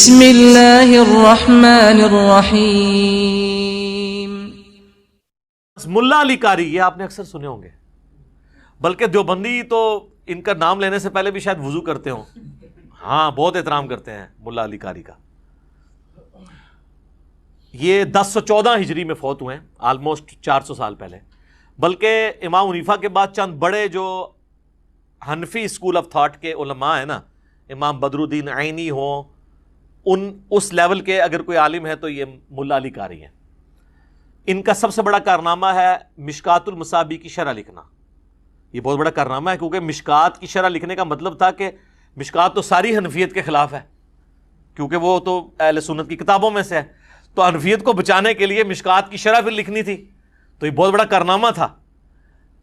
بسم اللہ الرحمن الرحیم۔ ملا علی قاری یہ آپ نے اکثر سنے ہوں گے، بلکہ دیوبندی تو ان کا نام لینے سے پہلے بھی شاید وضو کرتے ہوں، ہاں بہت احترام کرتے ہیں ملا علی قاری کا۔ یہ 1014 ہجری میں فوت ہوئے ہیں، آلموسٹ 400 سال پہلے۔ بلکہ امام حنیفہ کے بعد چند بڑے جو حنفی اسکول آف تھاٹ کے علماء ہیں نا، امام بدر الدین عینی ہوں، اس لیول کے اگر کوئی عالم ہے تو یہ ملا علی قاری ہیں۔ ان کا سب سے بڑا کارنامہ ہے مشکات المصابیح کی شرح لکھنا۔ یہ بہت بڑا کارنامہ ہے، کیونکہ مشکات کی شرح لکھنے کا مطلب تھا کہ مشکات تو ساری حنفیت کے خلاف ہے، کیونکہ وہ تو اہل سنت کی کتابوں میں سے ہے، تو حنفیت کو بچانے کے لیے مشکات کی شرح پھر لکھنی تھی، تو یہ بہت بڑا کارنامہ تھا۔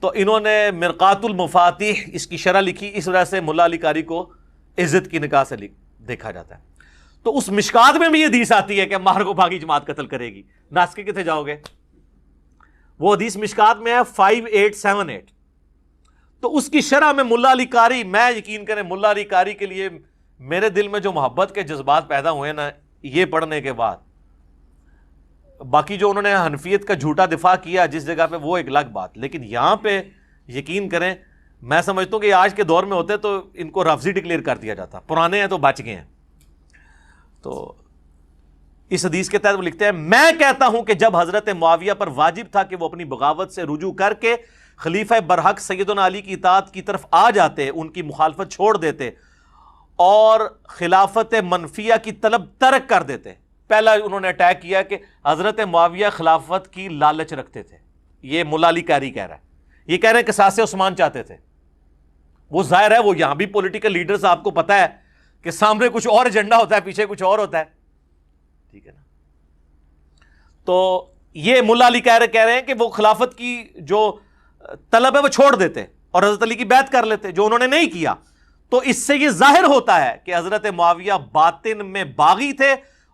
تو انہوں نے مرقات المفاتیح اس کی شرح لکھی، اس وجہ سے ملا علی قاری کو عزت کی نگاہ سے دیکھا جاتا ہے۔ تو اس مشکات میں بھی یہ حدیث آتی ہے کہ مار کو باغی جماعت قتل کرے گی، ناس کے کتنے جاؤ گے؟ وہ حدیث مشکات میں ہے 5878۔ تو اس کی شرح میں ملا علی قاری، میں یقین کریں ملا علی قاری کے لیے میرے دل میں جو محبت کے جذبات پیدا ہوئے نا یہ پڑھنے کے بعد، باقی جو انہوں نے حنفیت کا جھوٹا دفاع کیا جس جگہ پہ وہ ایک الگ بات، لیکن یہاں پہ یقین کریں میں سمجھتا ہوں کہ آج کے دور میں ہوتے تو ان کو رافضی ڈکلیئر کر دیا جاتا، پرانے ہیں تو بچ گئے ہیں۔ تو اس حدیث کے تحت وہ لکھتے ہیں، میں کہتا ہوں کہ جب حضرت معاویہ پر واجب تھا کہ وہ اپنی بغاوت سے رجوع کر کے خلیفہ برحق سیدنا علی کی اطاعت کی طرف آ جاتے، ان کی مخالفت چھوڑ دیتے اور خلافت منفیہ کی طلب ترک کر دیتے۔ پہلا انہوں نے اٹیک کیا کہ حضرت معاویہ خلافت کی لالچ رکھتے تھے، یہ ملا علی قاری کہہ رہا ہے، یہ کہہ رہے ہیں قصاص عثمان چاہتے تھے۔ وہ ظاہر ہے وہ یہاں بھی پولیٹیکل لیڈرز آپ کو پتہ ہے کہ سامنے کچھ اور ایجنڈا ہوتا ہے، پیچھے کچھ اور ہوتا ہے، ٹھیک ہے نا۔ تو یہ ملا علی کہہ رہے ہیں کہ وہ خلافت کی جو طلب ہے وہ چھوڑ دیتے اور حضرت علی کی بیعت کر لیتے، جو انہوں نے نہیں کیا۔ تو اس سے یہ ظاہر ہوتا ہے کہ حضرت معاویہ باطن میں باغی تھے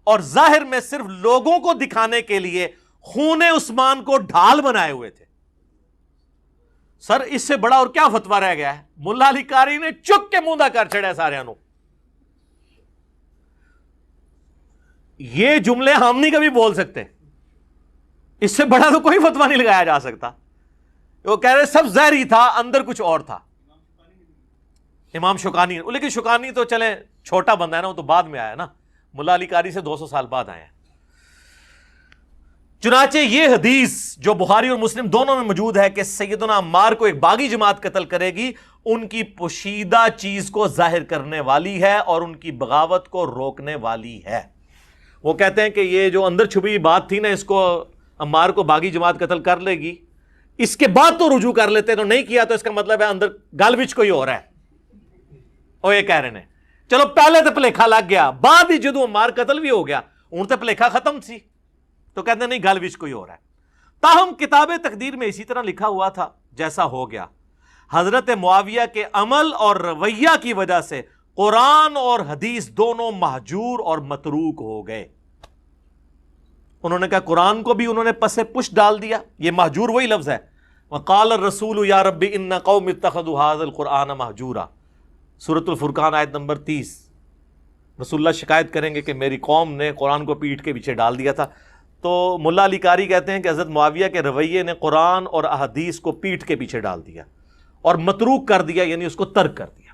اور ظاہر میں صرف لوگوں کو دکھانے کے لیے خون عثمان کو ڈھال بنائے ہوئے تھے۔ سر اس سے بڑا اور کیا فتویٰ رہ گیا ہے؟ ملا علی قاری نے چک کے موندا کر چھڑے سارے انو۔ یہ جملے ہم نہیں کبھی بول سکتے، اس سے بڑا تو کوئی فتویٰ نہیں لگایا جا سکتا۔ وہ کہہ رہے سب ظاہر ہی تھا، اندر کچھ اور تھا۔ امام شوکانی، لیکن شوکانی تو چلے چھوٹا بندہ ہے نا، وہ تو بعد میں آیا نا، ملا علی قاری سے 200 سال بعد آئے ہیں۔ چنانچہ یہ حدیث جو بخاری اور مسلم دونوں میں موجود ہے کہ سیدنا عمار کو ایک باغی جماعت قتل کرے گی، ان کی پوشیدہ چیز کو ظاہر کرنے والی ہے اور ان کی بغاوت کو روکنے والی ہے۔ وہ کہتے ہیں کہ یہ جو اندر چھپی بات تھی نا، اس کو عمار کو باغی جماعت قتل کر لے گی، اس کے بعد تو رجوع کر لیتے، تو نہیں کیا تو اس کا مطلب ہے اندر گل وچ کوئی اور ہے۔ وہ یہ کہہ رہے ہیں چلو پہلے تو پلیکھا لگ گیا، بعد ہی جدو عمار قتل بھی ہو گیا ان تے پلیکھا ختم تھی، تو کہتے ہیں نہیں گل وچ کوئی اور ہے۔ تاہم کتاب تقدیر میں اسی طرح لکھا ہوا تھا جیسا ہو گیا۔ حضرت معاویہ کے عمل اور رویہ کی وجہ سے قرآن اور حدیث دونوں مہجور اور متروک ہو گئے۔ انہوں نے کہا قرآن کو بھی انہوں نے پس پش ڈال دیا، یہ مہجور وہی لفظ ہے، وقال الرسول یا رب ان قوم اتخذوا هذا القرآن مہجورا، سورۃ الفرقان آیت نمبر 30۔ رسول اللہ شکایت کریں گے کہ میری قوم نے قرآن کو پیٹھ کے پیچھے ڈال دیا تھا۔ تو ملا علی قاری کہتے ہیں کہ حضرت معاویہ کے رویے نے قرآن اور احادیث کو پیٹھ کے پیچھے ڈال دیا اور متروک کر دیا، یعنی اس کو ترک کر دیا۔